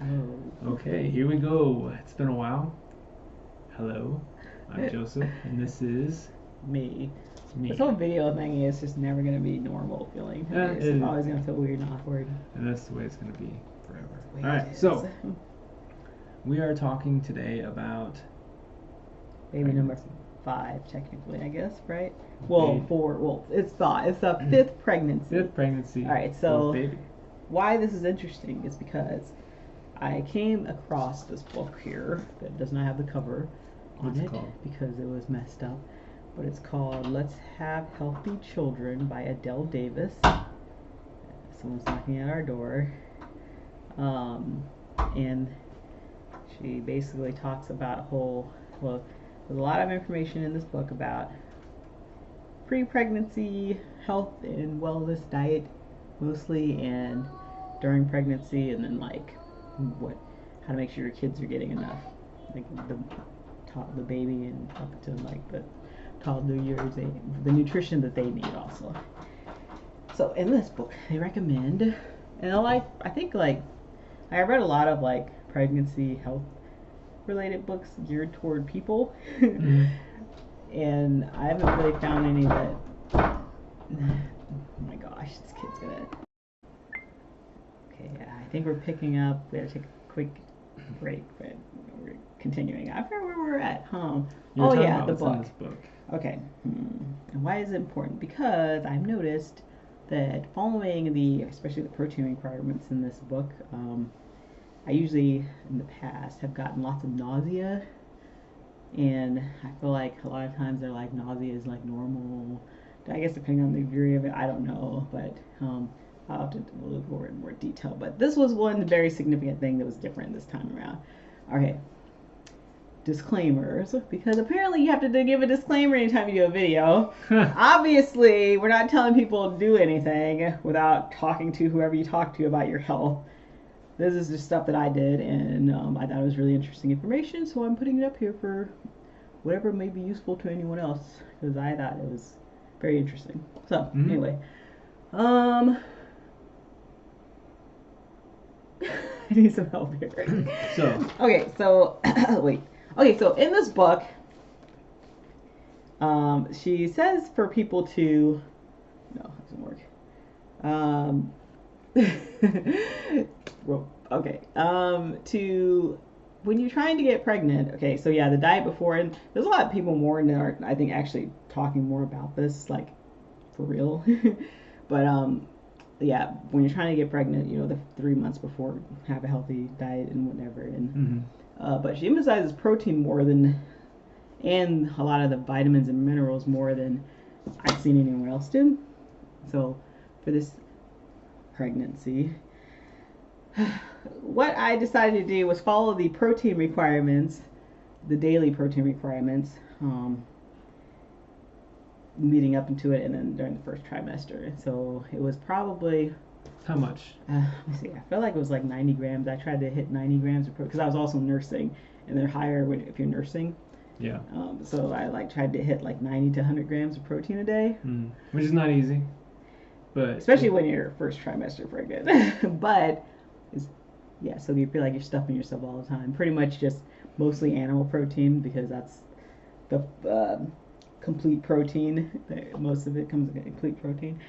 Oh. Okay, here we go. It's been a while. Hello, I'm Joseph, and this is Me. This me. whole video thing is just never gonna be normal feeling for me. It's It, always gonna feel weird and awkward. and that's the way it's going to be forever. That's the way All it right, is. so we are talking today about Baby number pregnancy. 5, technically, I guess, right? Well, Baby. 4. Well, it's 5. It's the 5th pregnancy. Fifth pregnancy. All right, Fourth so baby. why this is interesting is because I came across this book here that does not have the cover on What's it it called? because it was messed up. But it's called Let's Have Healthy Children by Adele Davis. Someone's knocking at our door. And she basically talks about well, there's a lot of information in this book about pre-pregnancy health and wellness diet mostly, and during pregnancy, and then like what how to make sure your kids are getting enough, like the baby and up to like the toddler years, the nutrition that they need also. So in this book they recommend, and I think like I read a lot of like pregnancy health related books geared toward people. Mm-hmm. And I haven't really found any that. Oh my gosh, this kid's gonna. Okay, yeah, I think we're picking up. We gotta take a quick break, but we're continuing. I forget where we're at. You were Oh talking yeah, about the what's in book. this book. Okay. And why is it important? Because I've noticed that following especially the protein requirements in this book, I usually in the past have gotten lots of nausea, and I feel like a lot of times they're like nausea is like normal. I guess depending on the degree of it, I don't know, but I'll have to look over it in more detail. But this was one very significant thing that was different this time around. Okay, disclaimers, because apparently you have to give a disclaimer anytime you do a video. Obviously, we're not telling people to do anything without talking to whoever you talk to about your health. This is just stuff that I did, and I thought it was really interesting information, so I'm putting it up here for whatever may be useful to anyone else, because I thought it was very interesting. So Mm-hmm. anyway, um, I need some help here. So Okay, so wait. Okay, so in this book, she says for people to no, it doesn't work. Um, well, okay. To when you're trying to get pregnant, okay, so yeah, the diet before, and there's a lot of people more that are, I think, actually talking more about this, like for real. But yeah, when you're trying to get pregnant, the 3 months before, have a healthy diet and whatever. And mm-hmm. but she emphasizes protein more than, and a lot of the vitamins and minerals more than I've seen anyone else do. So for this pregnancy, what I decided to do was follow the protein requirements, the daily protein requirements, leading up into it, and then during the first trimester. So it was probably, How much? let me see, I feel like it was like 90 grams. I tried to hit 90 grams of protein because I was also nursing, and they're higher if you're nursing. Yeah. So I like tried to hit like 90 to 100 grams of protein a day. Which is not easy, but especially when you're first trimester pregnant. But yeah, so you feel like you're stuffing yourself all the time. Pretty much just mostly animal protein, because that's the complete protein. Most of it comes in complete protein.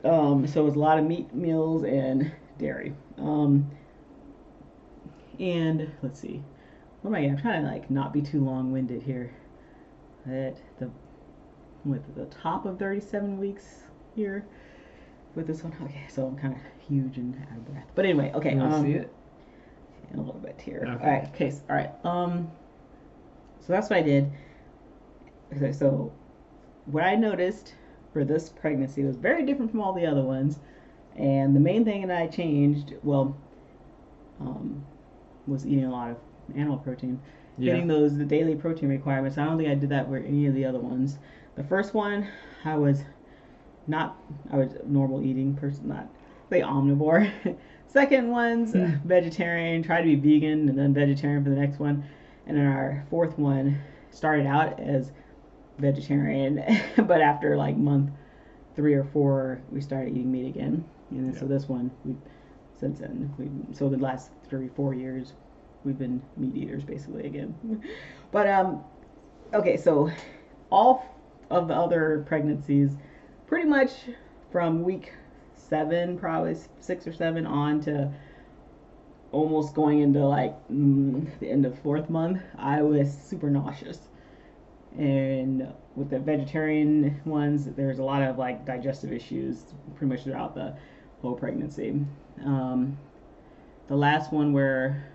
So it's a lot of meat meals and dairy. And let's see, what am I getting? I'm trying to like not be too long-winded here. At the with the top of 37 weeks here with this one. Okay, so I'm kind of huge and out of breath. But anyway, okay. You want to see it? A little bit here. Okay. All right. Okay. All right. So that's what I did. Okay, so what I noticed for this pregnancy was very different from all the other ones, and the main thing that I changed, well, was eating a lot of animal protein, hitting the daily protein requirements. I don't think I did that with any of the other ones. The first one, I was not, I was a normal eating person, not say omnivore. Second one's vegetarian, tried to be vegan and then vegetarian for the next one. And then our fourth one started out as vegetarian, but after like month 3 or 4, we started eating meat again. And then so this one, we since then. So the last 3-4 years, we've been meat eaters basically again. But okay, so all of the other pregnancies, pretty much from week 7, probably 6 or 7 on to almost going into like the end of 4th month, I was super nauseous. And with the vegetarian ones, there's a lot of like digestive issues pretty much throughout the whole pregnancy. Um, the last one where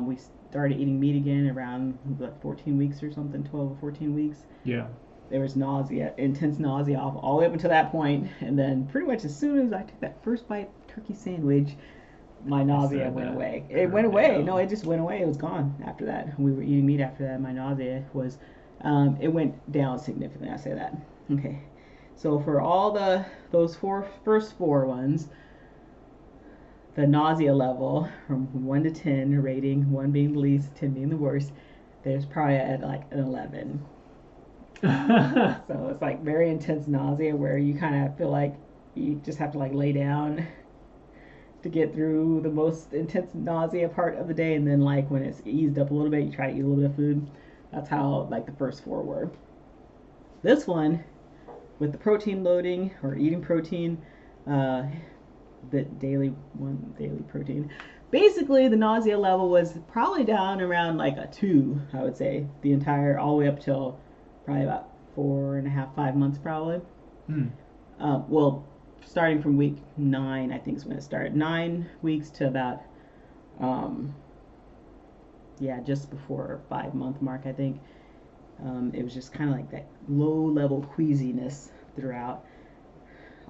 we started eating meat again around 14 weeks or something, 12 or 14 weeks. Yeah. There was nausea, intense nausea all the way up until that point, and then pretty much as soon as I took that first bite turkey sandwich, my nausea went away. It went away. No, it just went away. It was gone after that. We were eating meat after that. My nausea was, it went down significantly. I say that. Okay. So for all those first four ones, the nausea level from 1 to 10 rating, 1 being the least, 10 being the worst, there's probably at like an 11. So it's like very intense nausea where you kind of feel like you just have to like lay down to get through the most intense nausea part of the day, and then like when it's eased up a little bit, you try to eat a little bit of food. That's how like the first 4 were. This one, with the protein loading or eating protein, the daily protein, basically the nausea level was probably down around like a 2, I would say, the entire all the way up till probably about 4.5, 5 months probably. Well, starting from week 9, I think is when it started. 9 weeks to about, just before 5-month mark, I think. It was just kind of like that low-level queasiness throughout,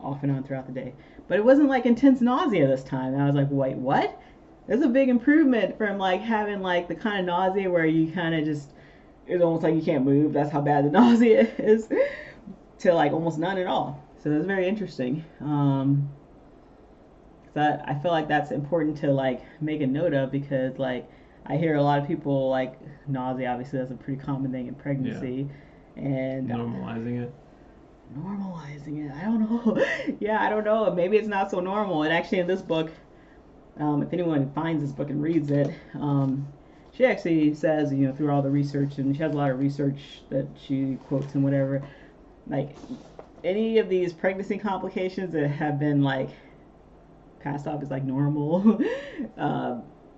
off and on throughout the day. But it wasn't like intense nausea this time. And I was like, wait, what? There's a big improvement from like having like the kind of nausea where you kind of just, it's almost like you can't move. That's how bad the nausea is. To like almost none at all. So that's very interesting. So I feel like that's important to like make a note of, because like I hear a lot of people like nausea. Obviously, that's a pretty common thing in pregnancy, and normalizing it. I don't know. Yeah, I don't know. Maybe it's not so normal. And actually, in this book, if anyone finds this book and reads it, she actually says, through all the research, and she has a lot of research that she quotes and whatever, like any of these pregnancy complications that have been like passed off as like normal,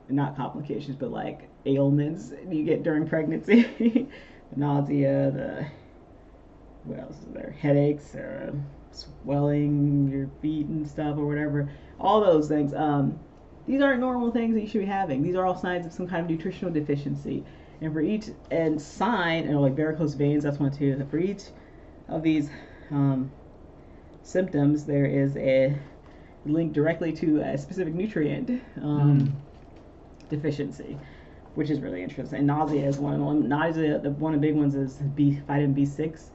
not complications, but like ailments you get during pregnancy, the nausea, what else is there? Headaches, swelling your feet and stuff or whatever. All those things. These aren't normal things that you should be having. These are all signs of some kind of nutritional deficiency. And for each sign, and like varicose veins, that's one too. For each of these symptoms, there is a link directly to a specific nutrient deficiency, which is really interesting. And nausea is one of them. Nausea, one of the big ones is vitamin B6.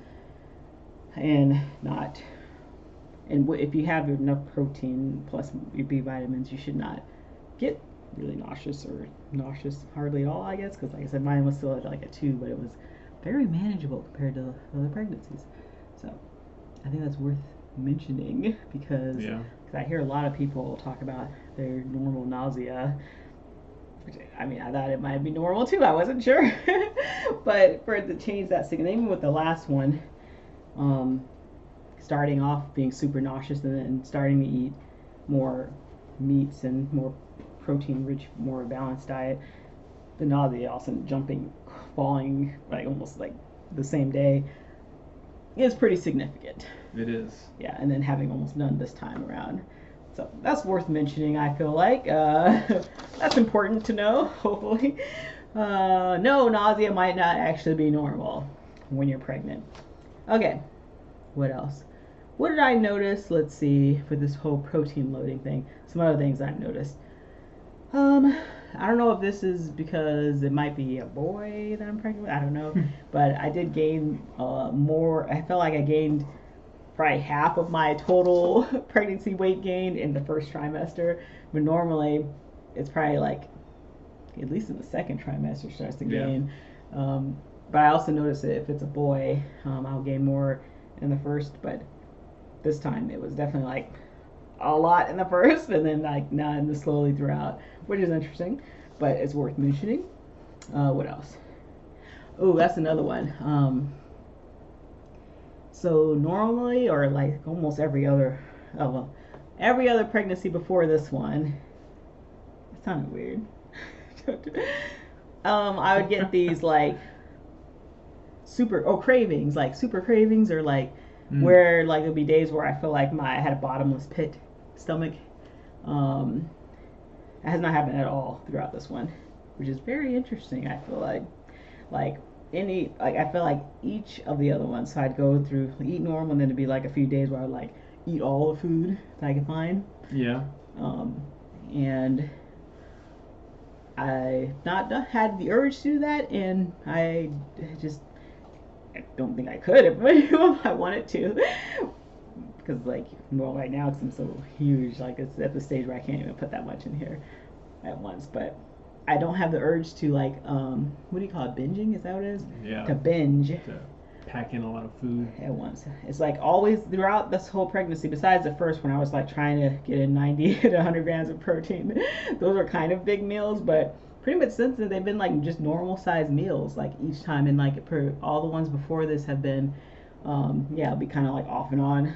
And if you have enough protein plus your B vitamins, you should not get really nauseous hardly at all, I guess, because like I said, mine was still at like a 2, but it was very manageable compared to the other pregnancies. So I think that's worth mentioning, because I hear a lot of people talk about their normal nausea, which, I mean, I thought it might be normal too. I wasn't sure. But for it to change that significantly, even with the last one, starting off being super nauseous and then starting to eat more meats and more protein rich, more balanced diet, the nausea all of a sudden falling like almost like the same day is pretty significant. It is. Yeah, and then having almost none this time around. So that's worth mentioning, I feel like. That's important to know, hopefully. No, nausea might not actually be normal when you're pregnant. Okay, what else? What did I notice? Let's see, for this whole protein loading thing. Some other things I've noticed. I don't know if this is because it might be a boy that I'm pregnant with. I don't know. But I did gain more. I felt like I gained probably half of my total pregnancy weight gain in the first trimester. But normally, it's probably like, at least in the second trimester, starts to gain. But I also noticed that if it's a boy, I'll gain more in the first. But this time, it was definitely like a lot in the first, and then like not in the slowly throughout, which is interesting, but it's worth mentioning. What else? Oh, that's another one. So normally, or like almost oh well, every other pregnancy before this one, it sounded weird. I would get these like cravings, like super cravings, or like where like there'll be days where I feel like I had a bottomless pit stomach. It has not happened at all throughout this one, which is very interesting. I feel like I feel like each of the other ones. So I'd go through eat normal, and then it'd be like a few days where I'd like eat all the food that I could find. Yeah. And I not had the urge to do that, and I don't think I could if I wanted to. Because like, well, right now because I'm so huge, like it's at the stage where I can't even put that much in here at once. But I don't have the urge to like, what do you call it? Binging? Is that what it is? Yeah. To binge. To pack in a lot of food at once. It's like always throughout this whole pregnancy, besides the first one, I was like trying to get in 90 to 100 grams of protein. Those were kind of big meals, but pretty much since then they've been like just normal sized meals, like each time. And like all the ones before this have been, it'll be kind of like off and on.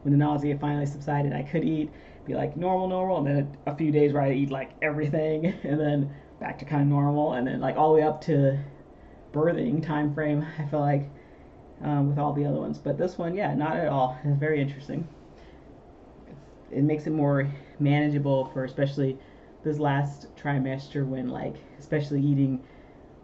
When the nausea finally subsided, I could eat, be like normal, and then a few days where I eat like everything, and then back to kind of normal, and then like all the way up to birthing time frame. I feel like with all the other ones, but this one, yeah, not at all. It's very interesting. It makes it more manageable for especially this last trimester when like especially eating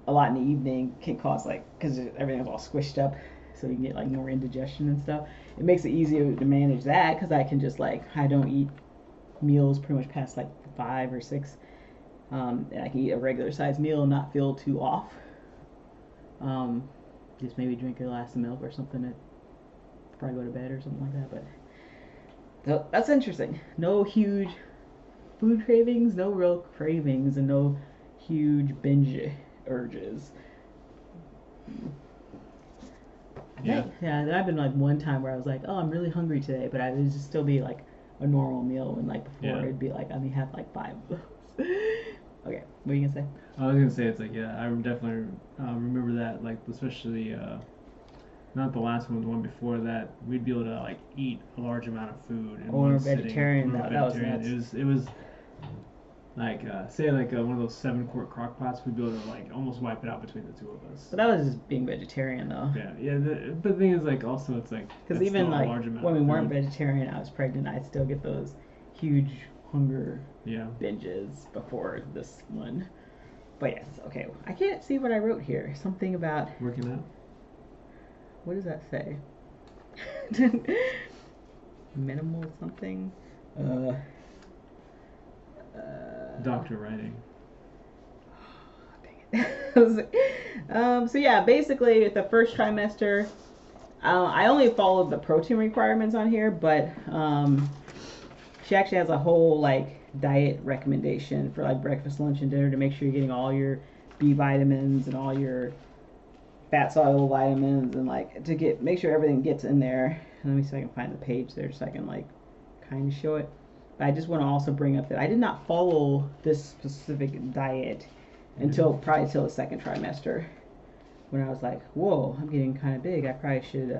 a lot in the evening can cause like because everything's all squished up, so you can get like more indigestion and stuff. It makes it easier to manage that because I can just like I don't eat meals pretty much past like 5 or 6, and I can eat a regular sized meal and not feel too off. Just maybe drink a glass of milk or something to probably go to bed or something like that. But so that's interesting. No huge food cravings, no real cravings, and no huge binge urges. Yeah. Then I've been like one time where I was like, oh, I'm really hungry today, but I would just still be like a normal meal, and like before it'd be like I only have like 5 of those. Okay, what are you gonna say? I was gonna say it's like I definitely remember that, like especially not the last one, the one before that, we'd be able to like eat a large amount of food in Or one vegetarian. sitting. That was nuts. It was like say like one of those 7-quart crock pots, we'd be able to like almost wipe it out between the two of us. But that was just being vegetarian though. Yeah. But the thing is like also it's like because even like when we weren't vegetarian, I was pregnant, I'd still get those huge hunger binges before this one. But yes, okay. I can't see what I wrote here. Something about working out. What does that say? Minimal something. Doctor writing. Dang it. So yeah, basically the first trimester, I only followed the protein requirements on here, but she actually has a whole like diet recommendation for like breakfast, lunch, and dinner to make sure you're getting all your B vitamins and all your fat soluble vitamins, and like to make sure everything gets in there. Let me see if I can find the page there so I can like kind of show it. But I just want to also bring up that I did not follow this specific diet until probably till the second trimester, when I was like, whoa, I'm getting kind of big. I probably should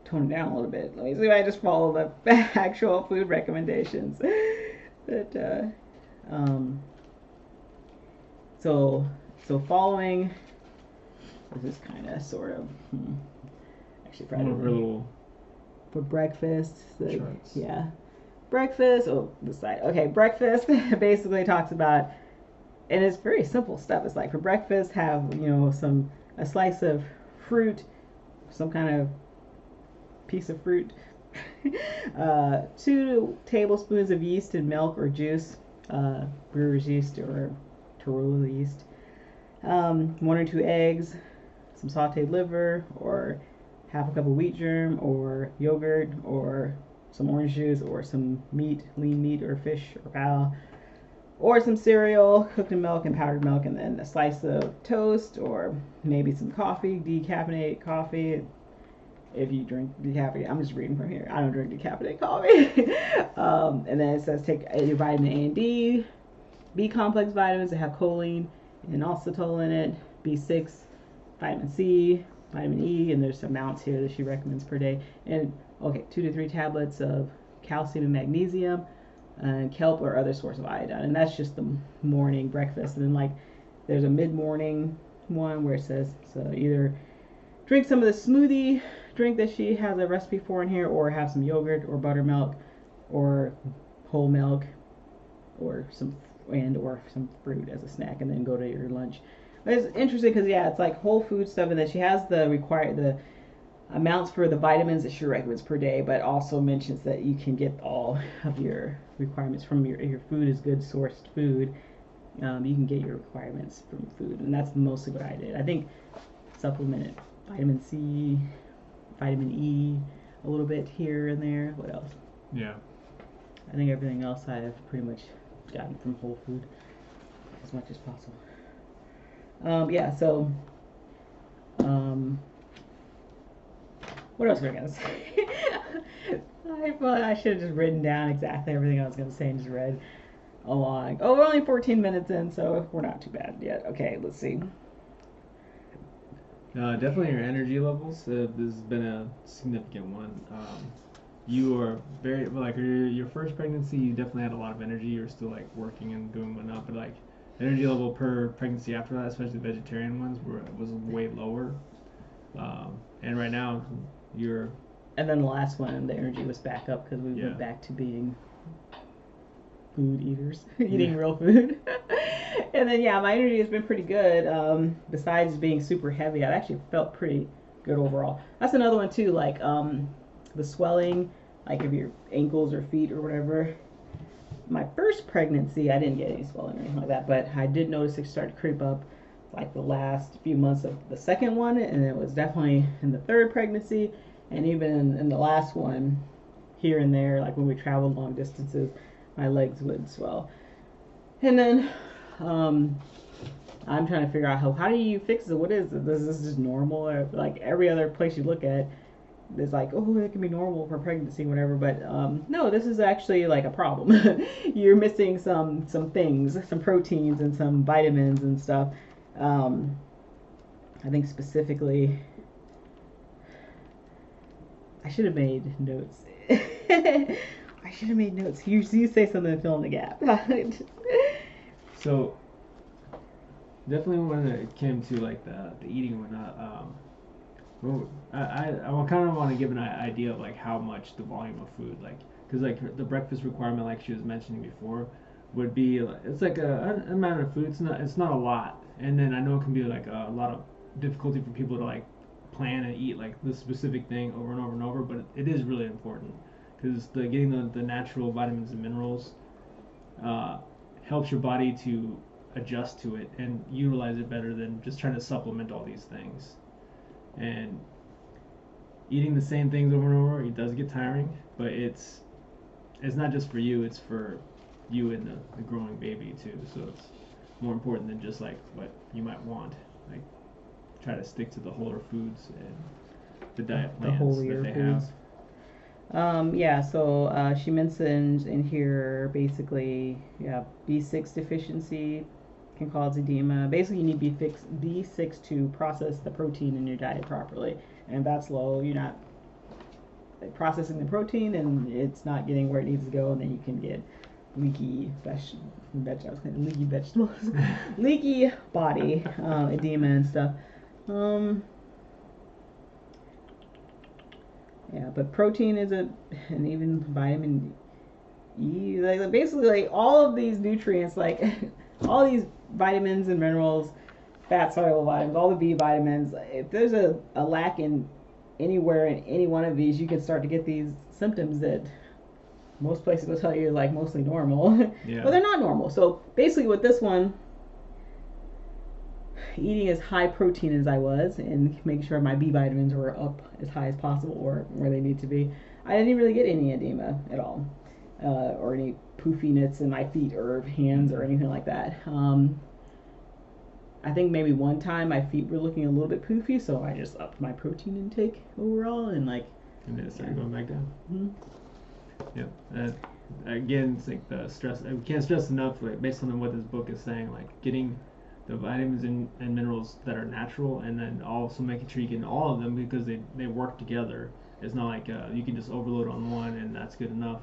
tone it down a little bit. Let me see if I just follow the actual food recommendations. But so following, this is kind of sort of actually probably for breakfast. Yeah, breakfast. Oh, the side. Okay, breakfast basically talks about, and it's very simple stuff. It's like for breakfast, have a slice of fruit, some kind of piece of fruit, 2 tablespoons of yeast and milk or juice, brewer's yeast or Tarula yeast, 1 or 2 eggs, some sauteed liver, or half a cup of wheat germ, or yogurt, or some orange juice, or some meat, lean meat or fish or cow, or some cereal, cooked in milk and powdered milk, and then a slice of toast, or maybe some coffee, decaffeinated coffee, if you drink decaffeinated. I'm just reading from here. I don't drink decaffeinated coffee. And then it says take your vitamin A and D, B complex vitamins that have choline and inositol in it, B6, vitamin C, vitamin E, and there's amounts here that she recommends per day. And okay, 2 to 3 tablets of calcium and magnesium, and kelp or other source of iodine. And that's just the morning breakfast. And then like there's a mid-morning one where it says so either drink some of the smoothie drink that she has a recipe for in here, or have some yogurt or buttermilk or whole milk or some fruit as a snack, and then go to your lunch. But it's interesting because yeah, it's like whole food stuff, and then she has the amounts for the vitamins that she recommends per day, but also mentions that you can get all of your requirements from your food is good sourced food. You can get your requirements from food, and that's mostly what I did. I think supplemented vitamin C, vitamin E, a little bit here and there. What else? Yeah. I think everything else I have pretty much gotten from whole food as much as possible. Yeah, so what else was I gonna say? I should have just written down exactly everything I was gonna say and just read along. Oh, we're only 14 minutes in, so we're not too bad yet. Okay, let's see. Definitely your energy levels. This has been a significant one. You are very like your first pregnancy. You definitely had a lot of energy. You were still like working and doing whatnot, but like energy level per pregnancy after that, especially the vegetarian ones, was way lower. And right now, you're. And then the last one, the energy was back up because we went back to being food eaters, eating real food. And then yeah, my energy has been pretty good. Besides being super heavy, I've actually felt pretty good overall. That's another one too, like the swelling, like of your ankles or feet or whatever. My first pregnancy, I didn't get any swelling or anything like that, but I did notice it started to creep up like the last few months of the second one, and it was definitely in the third pregnancy, and even in the last one, here and there, like when we traveled long distances, my legs would swell. And then I'm trying to figure out how do you fix it? What is it? Is this just normal? Or like every other place you look at, it's like, oh, it can be normal for pregnancy, whatever. But no, this is actually like a problem. You're missing some things, some proteins and some vitamins and stuff. I think specifically, I should have made notes. I should have made notes. You say something to fill in the gap. So definitely when it came to like the eating and whatnot, I kind of want to give an idea of like how much the volume of food, like, because like the breakfast requirement, like she was mentioning before, would be it's like an amount of food. It's not a lot, and then I know it can be like a lot of difficulty for people to like plan and eat like this specific thing over and over and over, but it is really important because getting the natural vitamins and minerals helps your body to adjust to it and utilize it better than just trying to supplement all these things. And eating the same things over and over, it does get tiring, but it's not just for you, it's for you and the growing baby too. So it's more important than just like what you might want. Like try to stick to the wholer foods and the diet plans that they foods. Yeah, so she mentions in here basically, B6 deficiency can cause edema. Basically, you need B6 to process the protein in your diet properly, and if that's low, you're not processing the protein, and it's not getting where it needs to go, and then you can get leaky vegetables, leaky body, edema and stuff. Yeah, but protein isn't, and even vitamin E, like basically like all of these nutrients, like all these vitamins and minerals, fat soluble vitamins, all the B vitamins. If there's a lack in anywhere in any one of these, you can start to get these symptoms that most places will tell you like mostly normal, but they're not normal. So basically, with this one, eating as high protein as I was and making sure my B vitamins were up as high as possible or where they need to be, I didn't really get any edema at all, or any poofiness in my feet or hands or anything like that. I think maybe one time my feet were looking a little bit poofy, so I just upped my protein intake overall and like. And then it started going back down. Mm-hmm. Yep. Again, it's like the stress. We can't stress enough, like based on what this book is saying, like getting the vitamins and minerals that are natural, and then also making sure you get all of them because they work together. It's not like you can just overload on one and that's good enough.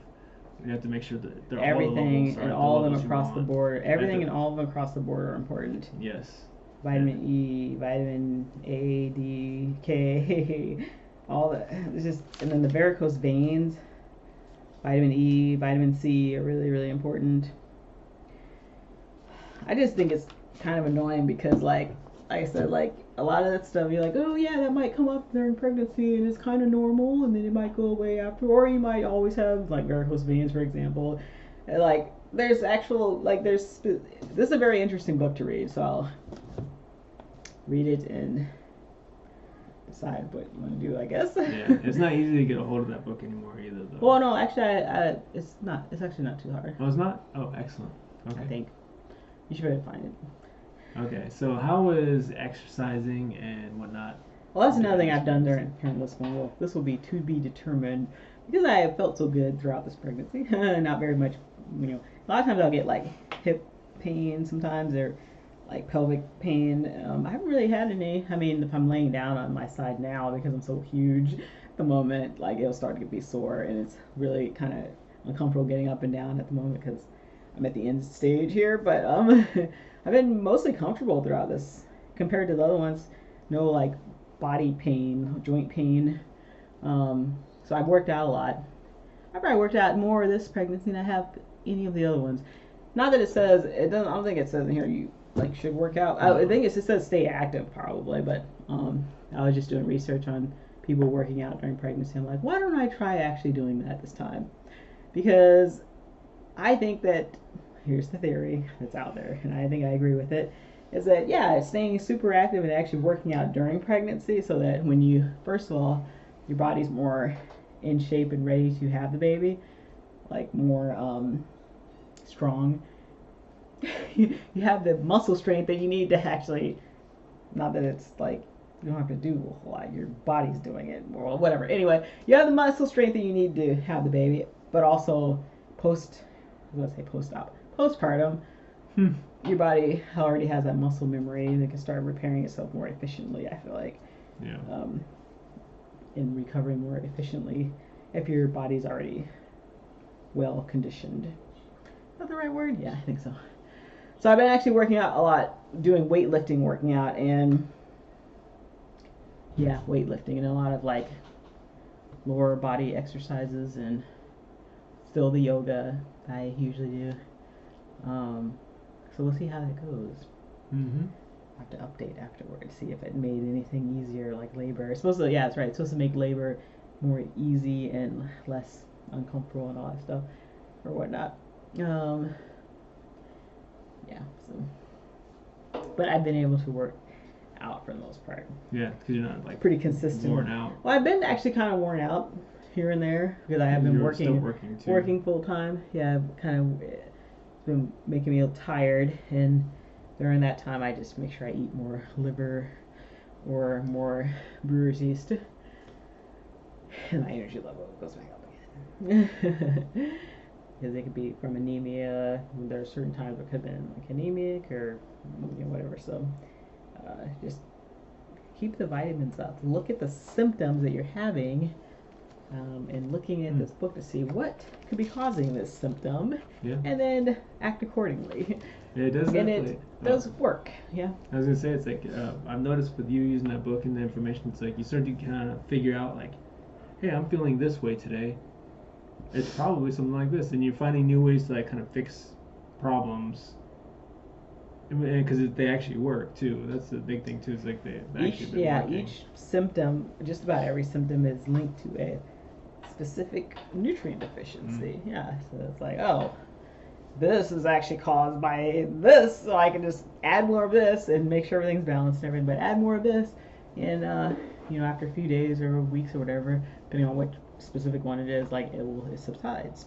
You have to make sure that they're everything all and all of them across the board. Everything and all of them across the board are important. Yes. Vitamin E, vitamin A, D, K, all that. It's just, and then the varicose veins, vitamin E, vitamin C are really, really important. I just think it's kind of annoying because, like I said, like a lot of that stuff, you're like, oh yeah, that might come up during pregnancy and it's kind of normal, and then it might go away after, or you might always have like varicose veins, for example. And, like there's actual, like this is a very interesting book to read, so I'll read it and decide what you want to do, I guess. Yeah, it's not easy to get a hold of that book anymore either, though. Well, no, actually, it's not. It's actually not too hard. Oh, it's not? Oh, excellent. Okay. I think you should be able to find it. Okay, so how is exercising and whatnot? Well, that's another thing I've done during this one. Well, this will be to be determined because I have felt so good throughout this pregnancy. Not very much, a lot of times I'll get like hip pain sometimes, or like pelvic pain. I haven't really had any. I mean, if I'm laying down on my side now because I'm so huge at the moment, like it'll start to be sore, and it's really kind of uncomfortable getting up and down at the moment because I'm at the end stage here. But I've been mostly comfortable throughout this compared to the other ones. No like body pain, joint pain. So I've worked out a lot. I probably worked out more this pregnancy than I have any of the other ones. Not that it says it doesn't. I don't think it says in here you like should work out. I think it says stay active probably, but I was just doing research on people working out during pregnancy. I'm like, why don't I try actually doing that this time? Because I think that here's the theory that's out there, and I think I agree with it, is that yeah, staying super active and actually working out during pregnancy, so that when you, first of all, your body's more in shape and ready to have the baby, like more strong. You have the muscle strength that you need to actually, not that it's like you don't have to do a whole lot, your body's doing it, or whatever. Anyway, you have the muscle strength that you need to have the baby, but also postpartum, your body already has that muscle memory and it can start repairing itself more efficiently, I feel like. Yeah. And recovering more efficiently if your body's already well conditioned. Is that the right word? Yeah, I think so. So I've been actually working out a lot, doing weightlifting, working out, and yeah, weightlifting, and a lot of like lower body exercises, and still the yoga I usually do. So we'll see how that goes. Mm-hmm. I have to update afterwards, see if it made anything easier, like labor. It's supposed to, yeah, that's right. It's supposed to make labor more easy and less uncomfortable and all that stuff, or whatnot. Yeah, so, but I've been able to work out for the most part. Yeah, because you're not like pretty consistent. Worn out. Well, I've been actually kind of worn out here and there because I have been working full time. Yeah, I've kind of, it's been making me tired, and during that time I just make sure I eat more liver or more brewer's yeast, and my energy level goes back up again. Because it could be from anemia. There are certain times it could have been like anemic or whatever. So just keep the vitamins up. Look at the symptoms that you're having, and looking at this book to see what could be causing this symptom, and then act accordingly. Yeah, it does. And it does work. Yeah. I was gonna say, it's like I've noticed with you using that book and the information, it's like you start to kind of figure out like, hey, I'm feeling this way today. It's probably something like this, and you're finding new ways to like kind of fix problems, because they actually work too. That's the big thing too. Is like they actually been working. Each symptom, just about every symptom, is linked to a specific nutrient deficiency. Yeah, so it's like, oh, this is actually caused by this, so I can just add more of this and make sure everything's balanced and everything. But add more of this, and after a few days or weeks or whatever, depending on what specific one it is, like it subsides.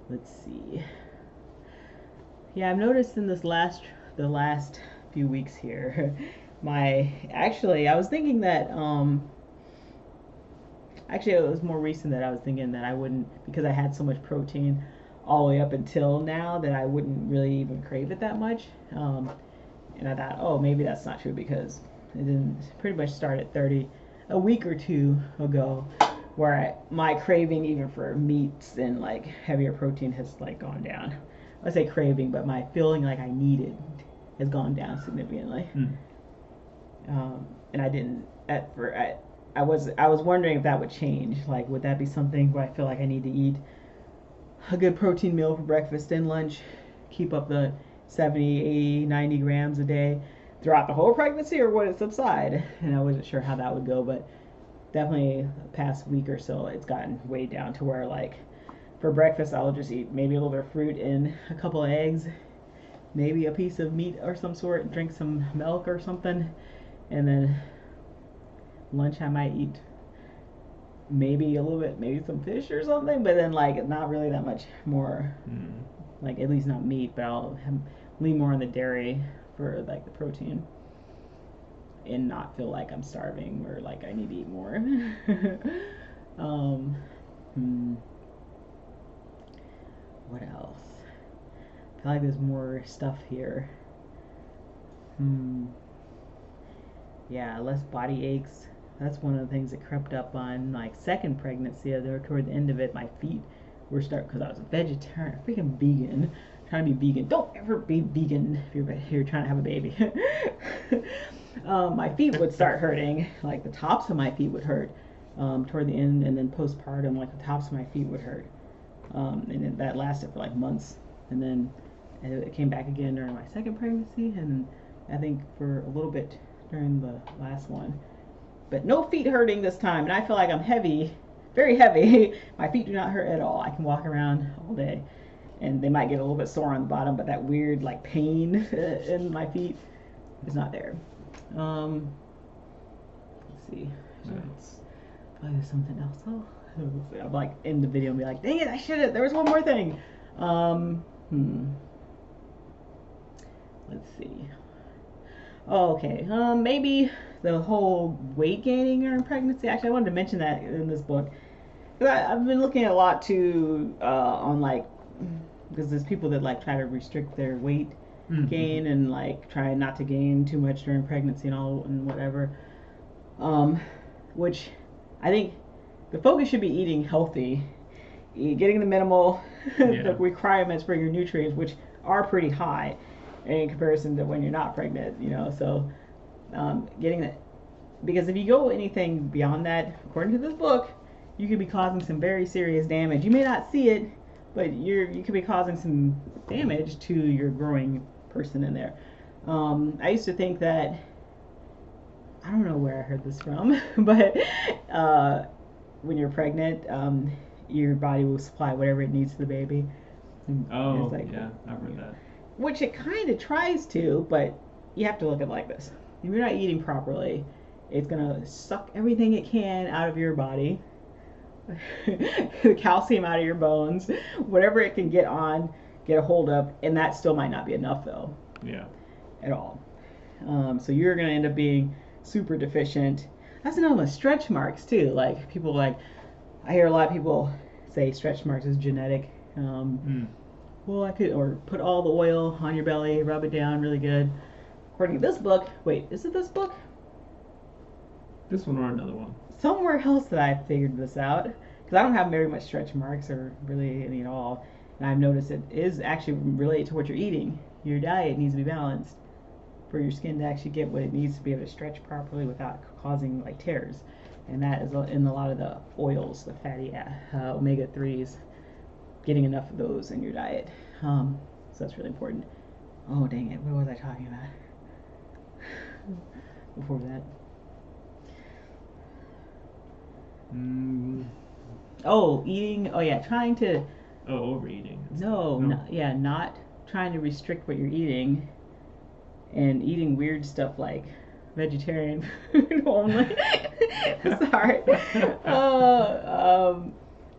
Let's see. Yeah, I've noticed in the last few weeks here, I was thinking that actually it was more recent that I was thinking that I wouldn't, because I had so much protein all the way up until now, that I wouldn't really even crave it that much. And I thought, oh, maybe that's not true, because it didn't pretty much start at 30 a week or two ago, where my craving even for meats and like heavier protein has like gone down. I say craving, but my feeling like I need it has gone down significantly. Mm. And I didn't at for I was wondering if that would change. Like, would that be something where I feel like I need to eat a good protein meal for breakfast and lunch, keep up the 70, 80, 90 grams a day throughout the whole pregnancy, or would it subside? And I wasn't sure how that would go, but definitely the past week or so, it's gotten way down to where, like, for breakfast, I'll just eat maybe a little bit of fruit and a couple of eggs, maybe a piece of meat or some sort, drink some milk or something, and then lunch I might eat maybe a little bit, maybe some fish or something, but then like not really that much more, like at least not meat, but lean more on the dairy for like the protein, and not feel like I'm starving or like I need to eat more. um, what else? I feel like there's more stuff here. Yeah, less body aches. That's one of the things that crept up on like second pregnancy. Toward the end of it, my feet were because I was a vegetarian, freaking vegan, trying to be vegan. Don't ever be vegan if you're trying to have a baby. My feet would start hurting. Like the tops of my feet would hurt toward the end, and then postpartum, like the tops of my feet would hurt, and that lasted for like months, and then it came back again during my second pregnancy, and I think for a little bit during the last one. But no feet hurting this time, and I feel like I'm heavy, very heavy. My feet do not hurt at all. I can walk around all day, and they might get a little bit sore on the bottom, but that weird like pain in my feet is not there. Let's see. Probably there's something else. Oh, I'm like in the video and be like, dang it, I should have. There was one more thing. Let's see. Oh, okay. Maybe the whole weight gaining during pregnancy. Actually, I wanted to mention that in this book. I've been looking a lot too on like, because there's people that like try to restrict their weight gain and like try not to gain too much during pregnancy and all and whatever. Which I think the focus should be eating healthy, getting the minimal the requirements for your nutrients, which are pretty high in comparison to when you're not pregnant, so getting that, because if you go anything beyond that, according to this book, you could be causing some very serious damage. You may not see it, but you could be causing some damage to your growing person in there. I used to think that, I don't know where I heard this from, but when you're pregnant, your body will supply whatever it needs to the baby. Oh, yeah, I've heard that. Which it kind of tries to, but you have to look at it like this. If you're not eating properly, it's going to suck everything it can out of your body, the calcium out of your bones, whatever it can get a hold of, and that still might not be enough, though. Yeah. At all. So you're going to end up being super deficient. That's another one, stretch marks, too. Like, people I hear a lot of people say stretch marks is genetic. Well, or put all the oil on your belly, rub it down really good. According to this book, wait, is it this book? This one or another one? Somewhere else that I figured this out, because I don't have very much stretch marks or really any at all, and I've noticed it is actually related to what you're eating. Your diet needs to be balanced for your skin to actually get what it needs to be able to stretch properly without causing like tears, and that is in a lot of the oils, the fatty omega-3s. Getting enough of those in your diet. So that's really important. Oh, dang it. What was I talking about before that? Oh, eating. Oh, yeah. Trying to. Oh, overeating. No. Not trying to restrict what you're eating and eating weird stuff like vegetarian food only. Sorry.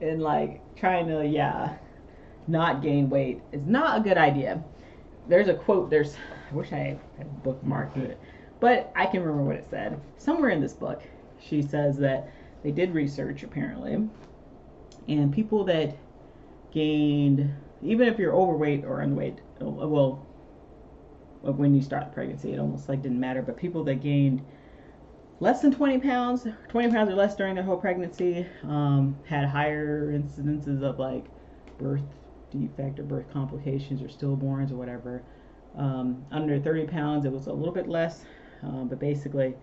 And like trying to not gain weight is not a good idea. there's a quote. I wish I had bookmarked it, but I can remember what it said. Somewhere in this book, she says that they did research apparently, and people that gained, even if you're overweight or underweight, well, when you start the pregnancy, it almost like didn't matter. But people that gained less than 20 pounds, 20 pounds or less during their whole pregnancy, had higher incidences of like birth defect or birth complications or stillborns or whatever. Under 30 pounds, it was a little bit less, but basically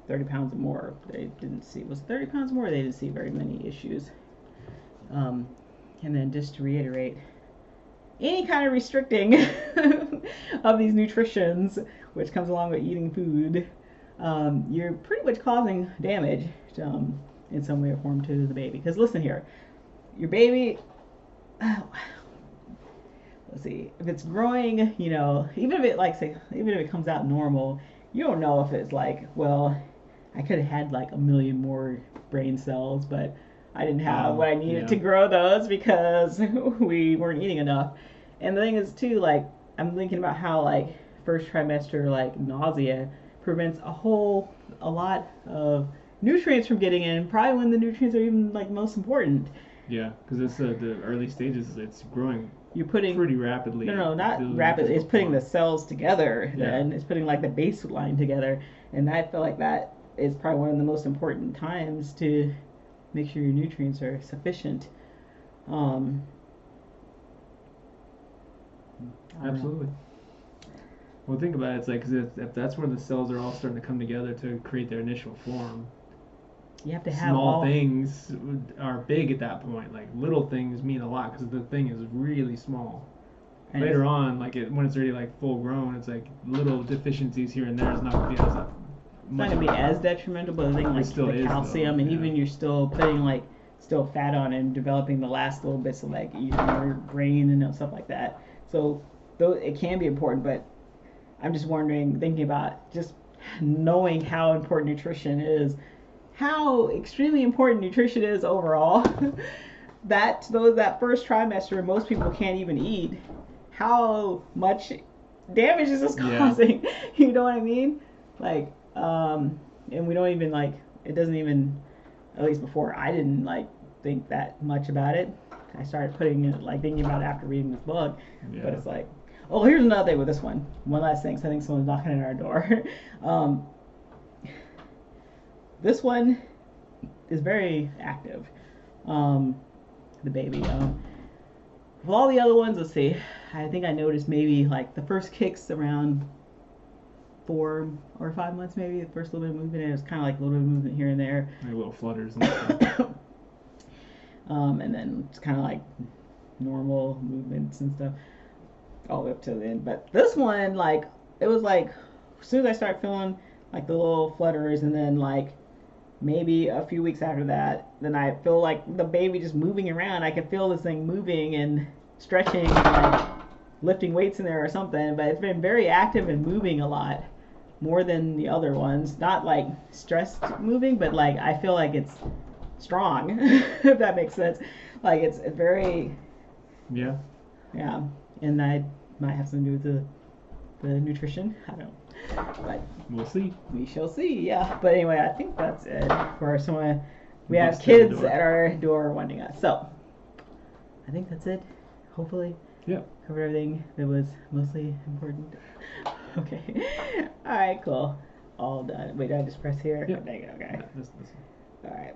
30 pounds or more, they didn't see. Was it 30 pounds more? They didn't see very many issues. And then just to reiterate, any kind of restricting of these nutritions, which comes along with eating food, you're pretty much causing damage in some way or form to the baby. Because listen here, your baby, let's see, if it's growing, you know, even if it comes out normal, you don't know if it's like, well, I could have had like 1,000,000 more brain cells, but I didn't have what I needed to grow those because we weren't eating enough. And the thing is too, like, I'm thinking about how like first trimester like nausea prevents a lot of nutrients from getting in, probably when the nutrients are even like most important. Yeah, because it's the early stages. It's growing. You're putting pretty rapidly. No, not rapidly. It's putting the cells together. Then it's putting like the baseline together, and I feel like that is probably one of the most important times to make sure your nutrients are sufficient. Absolutely. Well, think about it. It's like, 'cause if that's where the cells are all starting to come together to create their initial form, you have to have small things are big at that point. Like little things mean a lot because the thing is really small. And later on, like when it's already like full grown, it's like little deficiencies here and there is not going to be as much. It's not going to be as detrimental, but the thing like the calcium, and even you're still putting like fat on and developing the last little bits of like your brain and stuff like that. So it can be important, but I'm just wondering, thinking about just knowing how important nutrition is, how extremely important nutrition is overall. that first trimester, most people can't even eat. How much damage is this causing? Yeah. You know what I mean? Like, and we don't even like. It doesn't even. At least before, I didn't like think that much about it. I started thinking about it after reading this book. Yeah. But it's like, oh, here's another thing with this one. One last thing. So I think someone's knocking at our door. This one is very active. The baby. With all the other ones, let's see. I think I noticed maybe like the first kicks around 4 or 5 months, maybe the first little bit of movement. And it was kind of like a little bit of movement here and there. Like little flutters and stuff. And then it's kind of like normal movements and stuff all the way up to the end. But this one, like, it was like as soon as I started feeling like the little flutters, and then like maybe a few weeks after that, then I feel like the baby just moving around. I can feel this thing moving and stretching and like lifting weights in there or something. But it's been very active and moving a lot more than the other ones. Not like stressed moving, but like I feel like it's strong, if that makes sense. Like it's very yeah, and that might have something to do with the nutrition. I don't know. But we'll see. We shall see, yeah. But anyway, I think that's it for someone. We have kids at our door wanting us. So, I think that's it. Hopefully. Yeah. Covered everything that was mostly important. Okay. Alright, cool. All done. Wait, did I just press here? Yeah. Okay. Yeah, this. Alright.